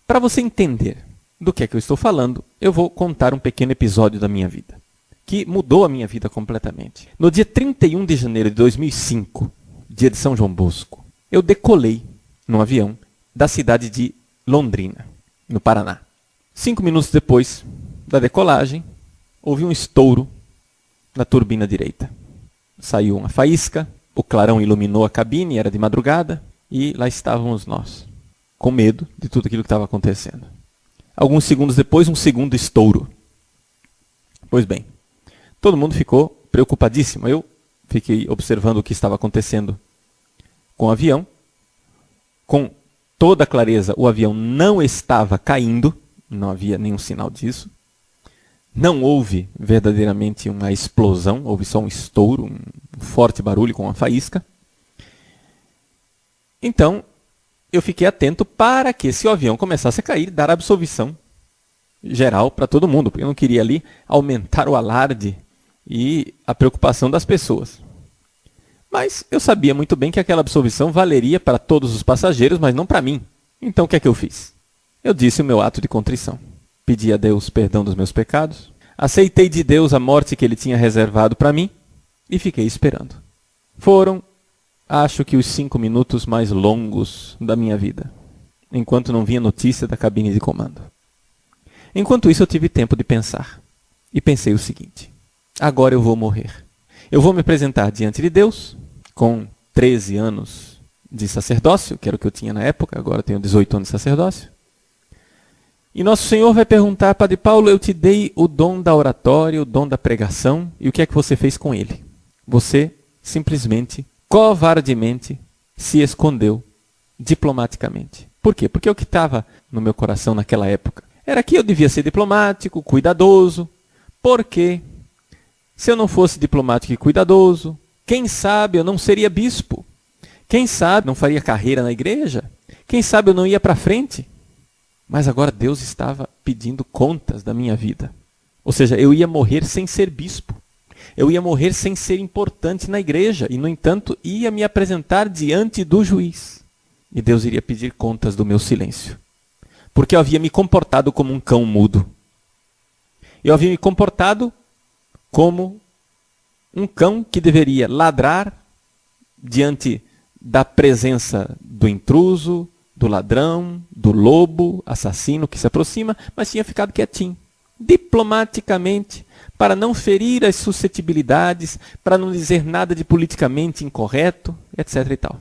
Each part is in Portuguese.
Para você entender do que é que eu estou falando, eu vou contar um pequeno episódio da minha vida, que mudou a minha vida completamente. No dia 31 de janeiro de 2005, dia de São João Bosco, eu decolei num avião da cidade de Londrina, no Paraná. 5 minutos depois da decolagem, houve um estouro na turbina direita. Saiu uma faísca, o clarão iluminou a cabine, era de madrugada, e lá estávamos nós, com medo de tudo aquilo que estava acontecendo. Alguns segundos depois, um segundo estouro. Pois bem, todo mundo ficou preocupadíssimo. Eu fiquei observando o que estava acontecendo com o avião. Com toda clareza, o avião não estava caindo, não havia nenhum sinal disso. Não houve verdadeiramente uma explosão, houve só um estouro, um forte barulho com uma faísca. Então, eu fiquei atento para que, se o avião começasse a cair, dar absolvição geral para todo mundo, porque eu não queria ali aumentar o alarde e a preocupação das pessoas. Mas eu sabia muito bem que aquela absolvição valeria para todos os passageiros, mas não para mim. Então, o que é que eu fiz? Eu disse o meu ato de contrição. Pedi a Deus perdão dos meus pecados, aceitei de Deus a morte que Ele tinha reservado para mim e fiquei esperando. Foram, acho que, os 5 minutos mais longos da minha vida, enquanto não vinha notícia da cabine de comando. Enquanto isso, eu tive tempo de pensar. E pensei o seguinte: agora eu vou morrer. Eu vou me apresentar diante de Deus, com 13 anos de sacerdócio, que era o que eu tinha na época, agora eu tenho 18 anos de sacerdócio. E nosso Senhor vai perguntar: Padre Paulo, eu te dei o dom da oratória, o dom da pregação, e o que é que você fez com ele? Você simplesmente, covardemente, se escondeu diplomaticamente. Por quê? Porque o que estava no meu coração naquela época era que eu devia ser diplomático, cuidadoso, porque se eu não fosse diplomático e cuidadoso, quem sabe eu não seria bispo? Quem sabe não faria carreira na igreja? Quem sabe eu não ia para frente? Mas agora Deus estava pedindo contas da minha vida. Ou seja, eu ia morrer sem ser bispo. Eu ia morrer sem ser importante na igreja. E, no entanto, ia me apresentar diante do juiz. E Deus iria pedir contas do meu silêncio. Porque eu havia me comportado como um cão mudo. Eu havia me comportado como um cão que deveria ladrar diante da presença do intruso, do ladrão, do lobo, assassino que se aproxima, mas tinha ficado quietinho, diplomaticamente, para não ferir as suscetibilidades, para não dizer nada de politicamente incorreto, etc. e tal.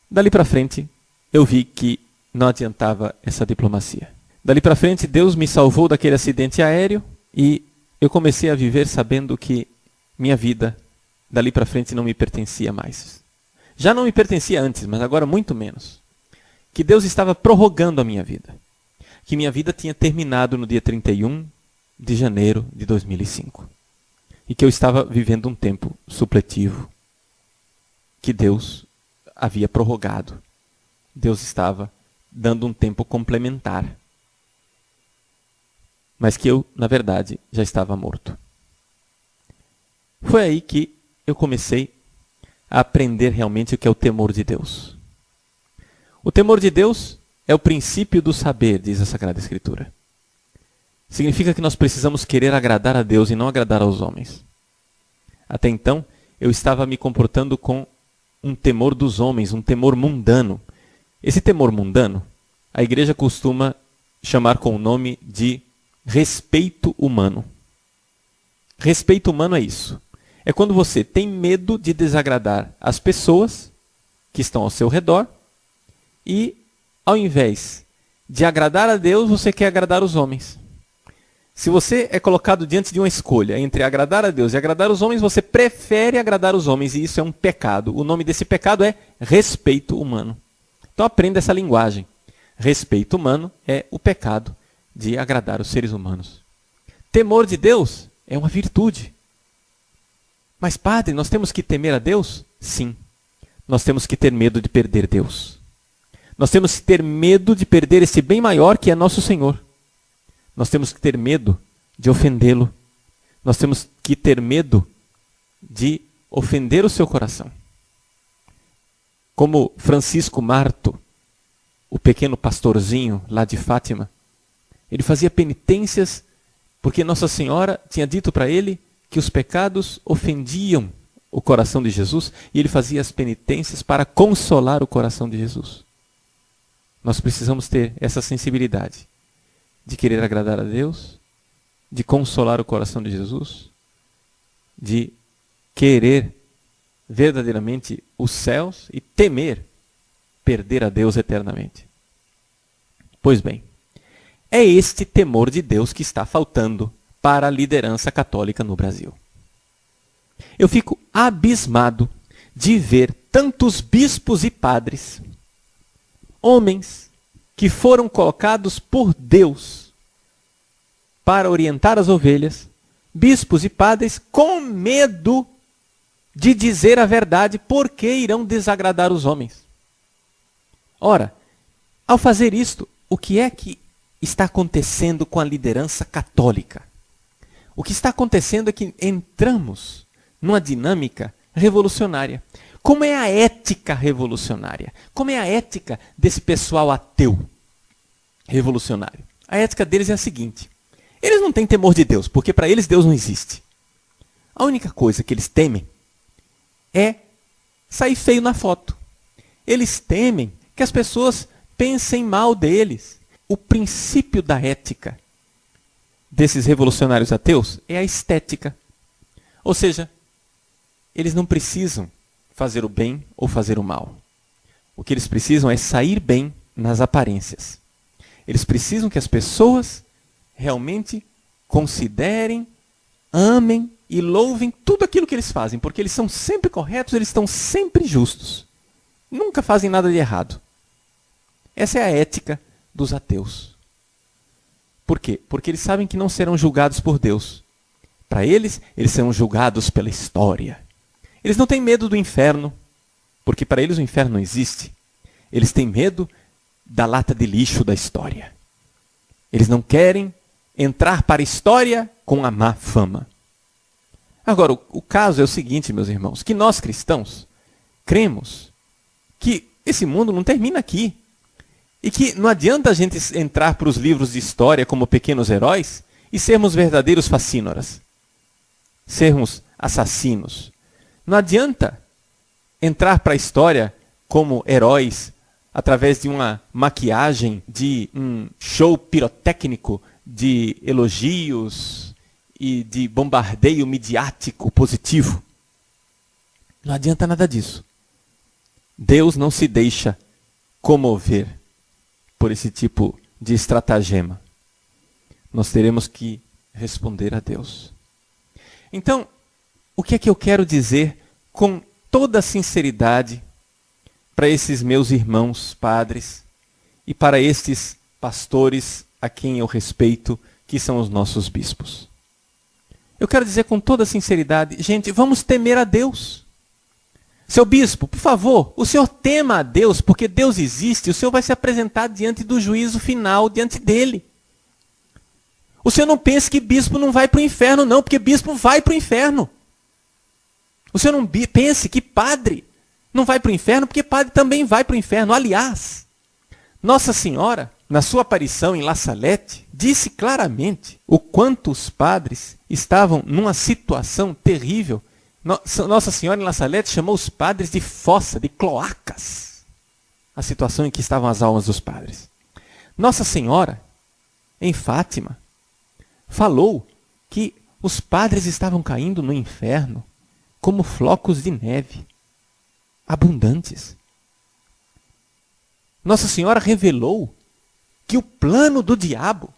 Dali para frente, eu vi que não adiantava essa diplomacia. Dali para frente, Deus me salvou daquele acidente aéreo e eu comecei a viver sabendo que minha vida, dali para frente, não me pertencia mais. Já não me pertencia antes, mas agora muito menos. Que Deus estava prorrogando a minha vida. Que minha vida tinha terminado no dia 31 de janeiro de 2005. E que eu estava vivendo um tempo supletivo que Deus havia prorrogado. Deus estava dando um tempo complementar. Mas que eu, na verdade, já estava morto. Foi aí que eu comecei a aprender realmente o que é o temor de Deus. O temor de Deus é o princípio do saber, diz a Sagrada Escritura. Significa que nós precisamos querer agradar a Deus e não agradar aos homens. Até então, eu estava me comportando com um temor dos homens, um temor mundano. Esse temor mundano, a igreja costuma chamar com o nome de respeito humano. Respeito humano é isso. É quando você tem medo de desagradar as pessoas que estão ao seu redor e, ao invés de agradar a Deus, você quer agradar os homens. Se você é colocado diante de uma escolha entre agradar a Deus e agradar os homens, você prefere agradar os homens, e isso é um pecado. O nome desse pecado é respeito humano. Então aprenda essa linguagem. Respeito humano é o pecado de agradar os seres humanos. Temor de Deus é uma virtude. Mas, padre, nós temos que temer a Deus? Sim. Nós temos que ter medo de perder Deus. Nós temos que ter medo de perder esse bem maior que é nosso Senhor. Nós temos que ter medo de ofendê-lo. Nós temos que ter medo de ofender o seu coração. Como Francisco Marto, o pequeno pastorzinho lá de Fátima, ele fazia penitências porque Nossa Senhora tinha dito para ele que os pecados ofendiam o coração de Jesus, e ele fazia as penitências para consolar o coração de Jesus. Nós precisamos ter essa sensibilidade de querer agradar a Deus, de consolar o coração de Jesus, de querer verdadeiramente os céus e temer perder a Deus eternamente. Pois bem, é este temor de Deus que está faltando para a liderança católica no Brasil. Eu fico abismado de ver tantos bispos e padres, homens que foram colocados por Deus para orientar as ovelhas, bispos e padres com medo de dizer a verdade porque irão desagradar os homens. Ora, ao fazer isto, o que é que está acontecendo com a liderança católica? O que está acontecendo é que entramos numa dinâmica revolucionária. Como é a ética revolucionária? Como é a ética desse pessoal ateu revolucionário? A ética deles é a seguinte: eles não têm temor de Deus, porque para eles Deus não existe. A única coisa que eles temem é sair feio na foto. Eles temem que as pessoas pensem mal deles. O princípio da ética desses revolucionários ateus é a estética. Ou seja, eles não precisam fazer o bem ou fazer o mal. O que eles precisam é sair bem nas aparências. Eles precisam que as pessoas realmente considerem, amem e louvem tudo aquilo que eles fazem, porque eles são sempre corretos, eles estão sempre justos. Nunca fazem nada de errado. Essa é a ética dos ateus. Por quê? Porque eles sabem que não serão julgados por Deus. Para eles, eles serão julgados pela história. Eles não têm medo do inferno, porque para eles o inferno não existe. Eles têm medo da lata de lixo da história. Eles não querem entrar para a história com a má fama. Agora, o caso é o seguinte, meus irmãos, que nós cristãos cremos que esse mundo não termina aqui. E que não adianta a gente entrar para os livros de história como pequenos heróis e sermos verdadeiros facínoras. Sermos assassinos. Não adianta entrar para a história como heróis através de uma maquiagem, de um show pirotécnico, de elogios e de bombardeio midiático positivo. Não adianta nada disso. Deus não se deixa comover por esse tipo de estratagema. Nós teremos que responder a Deus. Então, o que é que eu quero dizer com toda sinceridade para esses meus irmãos padres e para estes pastores a quem eu respeito, que são os nossos bispos? Eu quero dizer com toda sinceridade, gente, vamos temer a Deus. Seu bispo, por favor, o senhor tema a Deus, porque Deus existe, o senhor vai se apresentar diante do juízo final, diante dele. O senhor não pense que bispo não vai para o inferno, não, porque bispo vai para o inferno. O senhor não pense que padre não vai para o inferno, porque padre também vai para o inferno. Aliás, Nossa Senhora, na sua aparição em La Salette, disse claramente o quanto os padres estavam numa situação terrível. Nossa Senhora em La Salette chamou os padres de fossa, de cloacas. A situação em que estavam as almas dos padres. Nossa Senhora, em Fátima, falou que os padres estavam caindo no inferno como flocos de neve, abundantes. Nossa Senhora revelou que o plano do diabo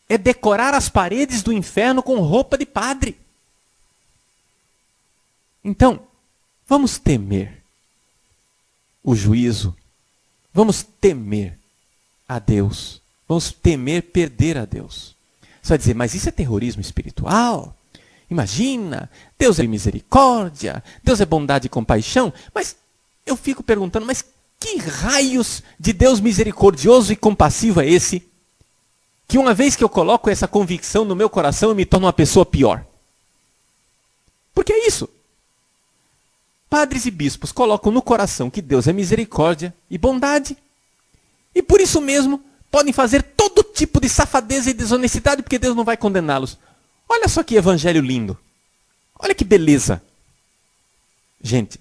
é decorar as paredes do inferno com roupa de padre. Então, vamos temer o juízo, vamos temer a Deus, vamos temer perder a Deus. Você vai dizer, mas isso é terrorismo espiritual? Imagina, Deus é misericórdia, Deus é bondade e compaixão. Mas eu fico perguntando, mas que raios de Deus misericordioso e compassivo é esse? Que uma vez que eu coloco essa convicção no meu coração, eu me torno uma pessoa pior. Porque é isso. Padres e bispos colocam no coração que Deus é misericórdia e bondade. E por isso mesmo, podem fazer todo tipo de safadeza e desonestidade, porque Deus não vai condená-los. Olha só que evangelho lindo. Olha que beleza. Gente,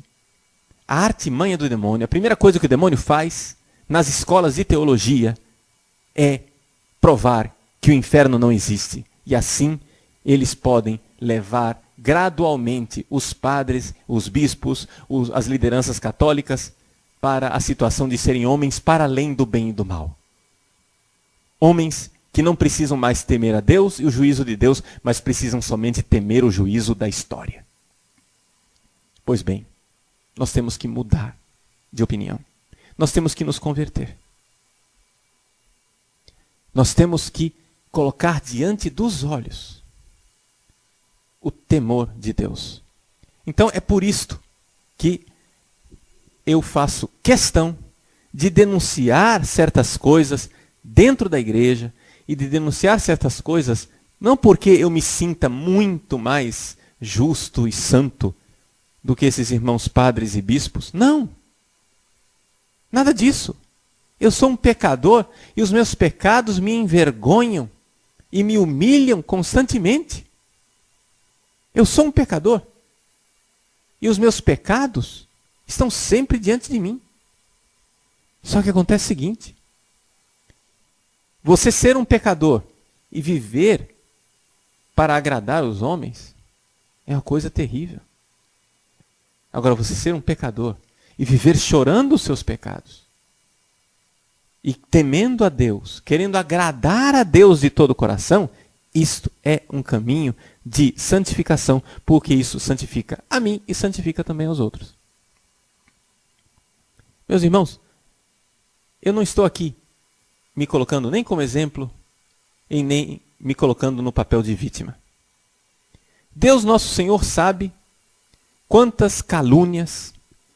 a artimanha do demônio, a primeira coisa que o demônio faz nas escolas de teologia é provar que o inferno não existe. E assim, eles podem levar gradualmente os padres, os bispos, as lideranças católicas para a situação de serem homens para além do bem e do mal. Homens que não precisam mais temer a Deus e o juízo de Deus, mas precisam somente temer o juízo da história. Pois bem, nós temos que mudar de opinião. Nós temos que nos converter. Nós temos que colocar diante dos olhos o temor de Deus. Então é por isto que eu faço questão de denunciar certas coisas dentro da igreja e de denunciar certas coisas não porque eu me sinta muito mais justo e santo do que esses irmãos padres e bispos. Não. Nada disso. Eu sou um pecador e os meus pecados me envergonham e me humilham constantemente. Eu sou um pecador. E os meus pecados estão sempre diante de mim. Só que acontece o seguinte. Você ser um pecador e viver para agradar os homens é uma coisa terrível. Agora, você ser um pecador e viver chorando os seus pecados e temendo a Deus, querendo agradar a Deus de todo o coração, isto é um caminho de santificação, porque isso santifica a mim e santifica também aos outros. Meus irmãos, eu não estou aqui me colocando nem como exemplo e nem me colocando no papel de vítima. Deus nosso Senhor sabe quantas calúnias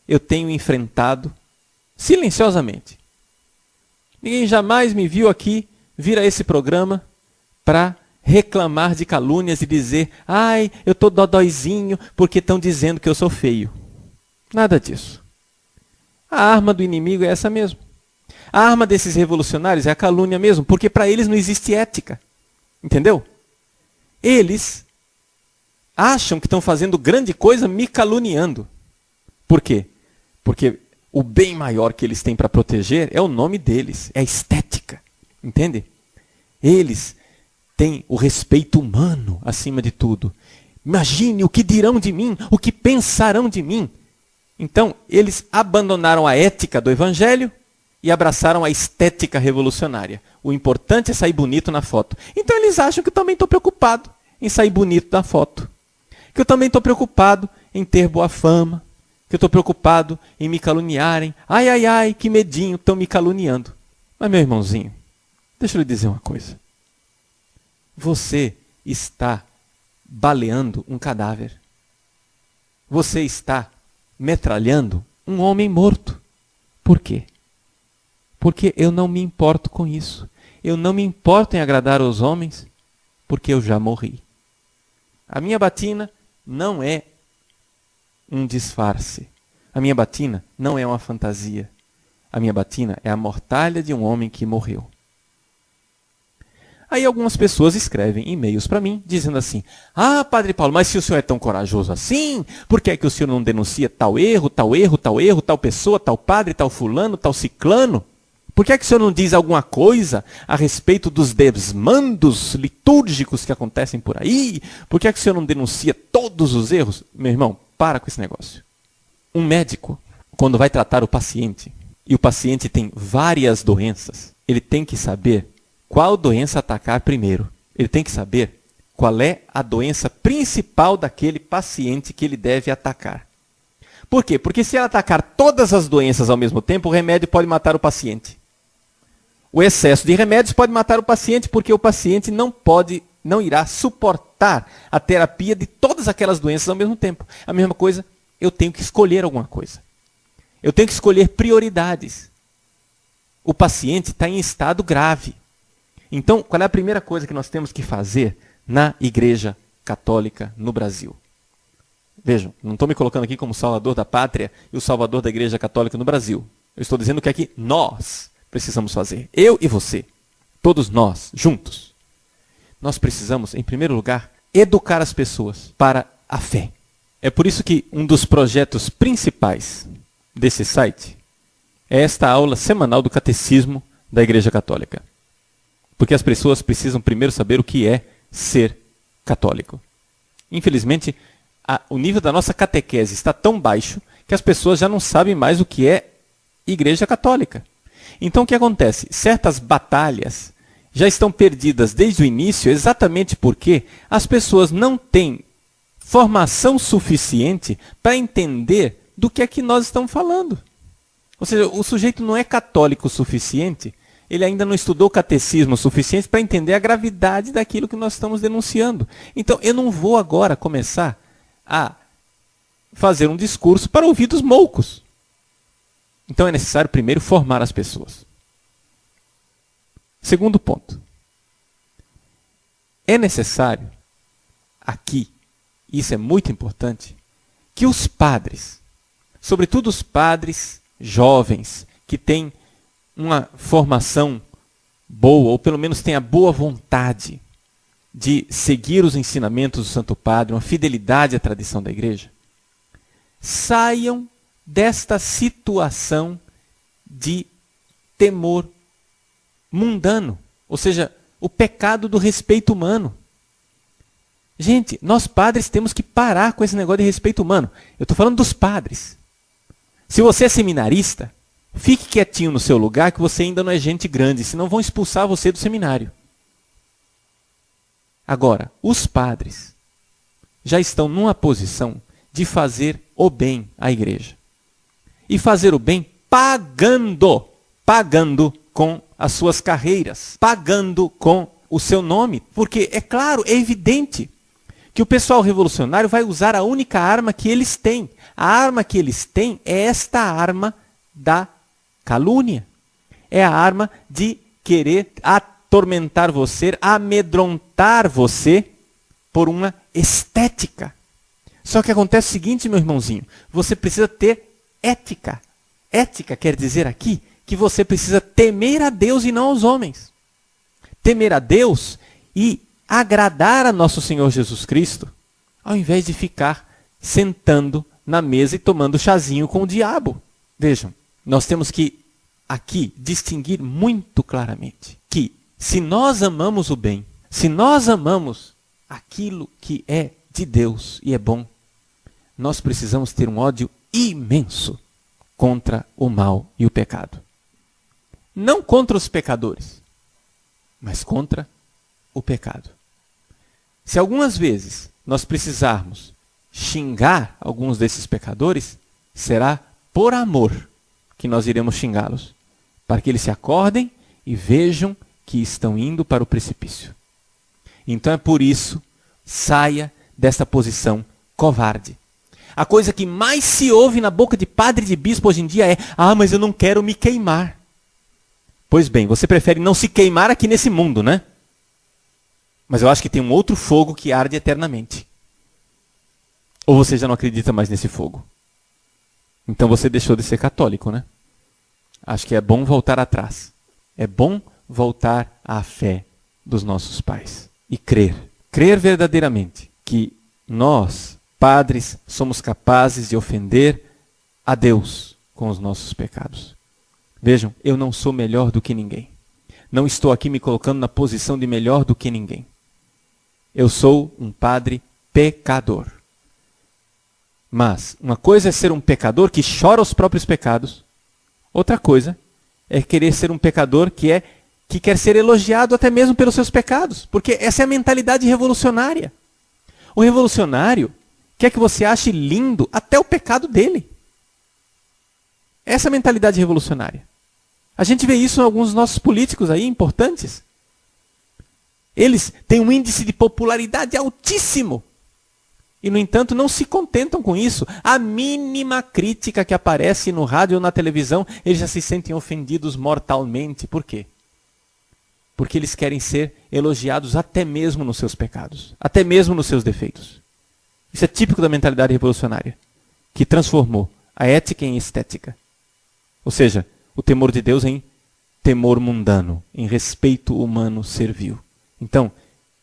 eu tenho enfrentado silenciosamente. Ninguém jamais me viu aqui vir a esse programa para reclamar de calúnias e dizer: ai, eu estou dodóizinho porque estão dizendo que eu sou feio. Nada disso. A arma do inimigo é essa mesmo. A arma desses revolucionários é a calúnia mesmo, porque para eles não existe ética. Entendeu? Eles acham que estão fazendo grande coisa me caluniando. Por quê? Porque o bem maior que eles têm para proteger é o nome deles, é a estética. Entende? Eles têm o respeito humano acima de tudo. Imagine o que dirão de mim, o que pensarão de mim. Então, eles abandonaram a ética do evangelho e abraçaram a estética revolucionária. O importante é sair bonito na foto. Então eles acham que eu também estou preocupado em sair bonito na foto. Que eu também estou preocupado em ter boa fama. Que eu estou preocupado em me caluniarem. Ai, ai, ai, que medinho, estão me caluniando. Mas, meu irmãozinho, deixa eu lhe dizer uma coisa. Você está baleando um cadáver. Você está metralhando um homem morto. Por quê? Porque eu não me importo com isso. Eu não me importo em agradar aos homens, porque eu já morri. A minha batina não é um disfarce. A minha batina não é uma fantasia. A minha batina é a mortalha de um homem que morreu. Aí algumas pessoas escrevem e-mails para mim, dizendo assim: ah, Padre Paulo, mas se o senhor é tão corajoso assim, por que é que o senhor não denuncia tal erro, tal erro, tal erro, tal pessoa, tal padre, tal fulano, tal ciclano? Por que é que o senhor não diz alguma coisa a respeito dos desmandos litúrgicos que acontecem por aí? Por que é que o senhor não denuncia todos os erros? Meu irmão, para com esse negócio. Um médico, quando vai tratar o paciente, e o paciente tem várias doenças, ele tem que saber qual doença atacar primeiro. Ele tem que saber qual é a doença principal daquele paciente que ele deve atacar. Por quê? Porque se ele atacar todas as doenças ao mesmo tempo, o remédio pode matar o paciente. O excesso de remédios pode matar o paciente, porque o paciente não irá suportar a terapia de todas aquelas doenças ao mesmo tempo. A mesma coisa, eu tenho que escolher alguma coisa. Eu tenho que escolher prioridades. O paciente está em estado grave. Então, qual é a primeira coisa que nós temos que fazer na Igreja Católica no Brasil? Vejam, não estou me colocando aqui como salvador da pátria e o salvador da Igreja Católica no Brasil. Eu estou dizendo que aqui nós precisamos fazer. Eu e você. Todos nós, juntos. Nós precisamos, em primeiro lugar, educar as pessoas para a fé. É por isso que um dos projetos principais desse site é esta aula semanal do Catecismo da Igreja Católica. Porque as pessoas precisam primeiro saber o que é ser católico. Infelizmente, o nível da nossa catequese está tão baixo que as pessoas já não sabem mais o que é Igreja Católica. Então o que acontece? Certas batalhas já estão perdidas desde o início exatamente porque as pessoas não têm formação suficiente para entender do que é que nós estamos falando. Ou seja, o sujeito não é católico o suficiente, ele ainda não estudou o catecismo o suficiente para entender a gravidade daquilo que nós estamos denunciando. Então, eu não vou agora começar a fazer um discurso para ouvidos moucos. Então, é necessário primeiro formar as pessoas. Segundo ponto. É necessário, aqui, isso é muito importante, que os padres, sobretudo os padres jovens, que têm uma formação boa, ou pelo menos têm a boa vontade de seguir os ensinamentos do Santo Padre, uma fidelidade à tradição da Igreja, saiam desta situação de temor mundano, ou seja, o pecado do respeito humano. Gente, nós padres temos que parar com esse negócio de respeito humano. Eu estou falando dos padres. Se você é seminarista, fique quietinho no seu lugar que você ainda não é gente grande, senão vão expulsar você do seminário. Agora, os padres já estão numa posição de fazer o bem à igreja. E fazer o bem pagando com as suas carreiras, pagando com o seu nome. Porque, é claro, é evidente que o pessoal revolucionário vai usar a única arma que eles têm. A arma que eles têm é esta arma da calúnia. É a arma de querer atormentar você, amedrontar você por uma estética. Só que acontece o seguinte, meu irmãozinho, você precisa ter ética. Ética quer dizer aqui que você precisa temer a Deus e não aos homens. Temer a Deus e agradar a nosso Senhor Jesus Cristo, ao invés de ficar sentando na mesa e tomando chazinho com o diabo. Vejam, nós temos que aqui distinguir muito claramente que se nós amamos o bem, se nós amamos aquilo que é de Deus e é bom, nós precisamos ter um ódio imenso contra o mal e o pecado. Não contra os pecadores, mas contra o pecado. Se algumas vezes nós precisarmos xingar alguns desses pecadores, será por amor que nós iremos xingá-los, para que eles se acordem e vejam que estão indo para o precipício. Então é por isso, saia dessa posição covarde. A coisa que mais se ouve na boca de padre e de bispo hoje em dia é: ah, mas eu não quero me queimar. Pois bem, você prefere não se queimar aqui nesse mundo, né? Mas eu acho que tem um outro fogo que arde eternamente. Ou você já não acredita mais nesse fogo? Então você deixou de ser católico, né? Acho que é bom voltar atrás. É bom voltar à fé dos nossos pais. E crer. Crer verdadeiramente que nós, padres, somos capazes de ofender a Deus com os nossos pecados. Vejam, eu não sou melhor do que ninguém. Não estou aqui me colocando na posição de melhor do que ninguém. Eu sou um padre pecador. Mas uma coisa é ser um pecador que chora os próprios pecados. Outra coisa é querer ser um pecador que quer ser elogiado até mesmo pelos seus pecados. Porque essa é a mentalidade revolucionária. O revolucionário quer que você ache lindo até o pecado dele. Essa é a mentalidade revolucionária. A gente vê isso em alguns dos nossos políticos aí, importantes. Eles têm um índice de popularidade altíssimo. E, no entanto, não se contentam com isso. A mínima crítica que aparece no rádio ou na televisão, eles já se sentem ofendidos mortalmente. Por quê? Porque eles querem ser elogiados até mesmo nos seus pecados. Até mesmo nos seus defeitos. Isso é típico da mentalidade revolucionária, que transformou a ética em estética. Ou seja, o temor de Deus em temor mundano, em respeito humano servil. Então,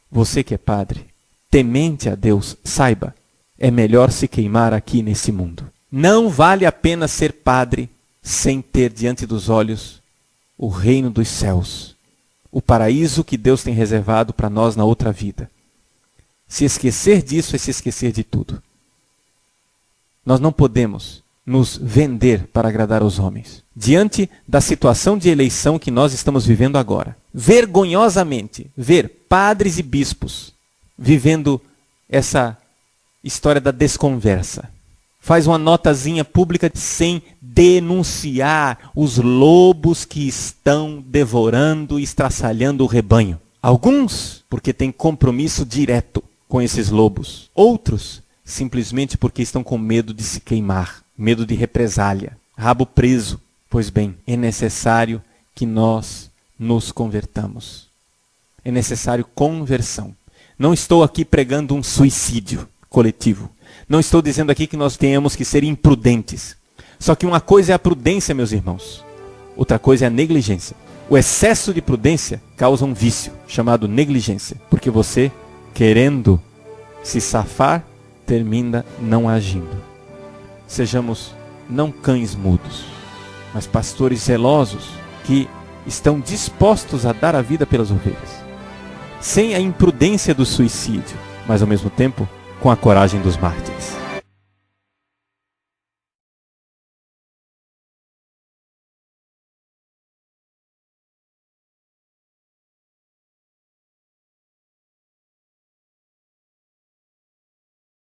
você que é padre, temente a Deus, saiba, é melhor se queimar aqui nesse mundo. Não vale a pena ser padre sem ter diante dos olhos o reino dos céus, o paraíso que Deus tem reservado para nós na outra vida. Se esquecer disso é se esquecer de tudo. Nós não podemos nos vender para agradar aos homens. Diante da situação de eleição que nós estamos vivendo agora, vergonhosamente, ver padres e bispos vivendo essa história da desconversa. Faz uma notazinha pública sem denunciar os lobos que estão devorando e estraçalhando o rebanho. Alguns porque têm compromisso direto com esses lobos. Outros simplesmente porque estão com medo de se queimar, medo de represália, rabo preso. Pois bem, é necessário que nós nos convertamos. É necessário conversão. Não estou aqui pregando um suicídio coletivo. Não estou dizendo aqui que nós tenhamos que ser imprudentes. Só que uma coisa é a prudência, meus irmãos. Outra coisa é a negligência. O excesso de prudência causa um vício chamado negligência. Porque você, querendo se safar, termina não agindo. Sejamos não cães mudos, mas pastores zelosos que estão dispostos a dar a vida pelas ovelhas. Sem a imprudência do suicídio, mas ao mesmo tempo com a coragem dos mártires.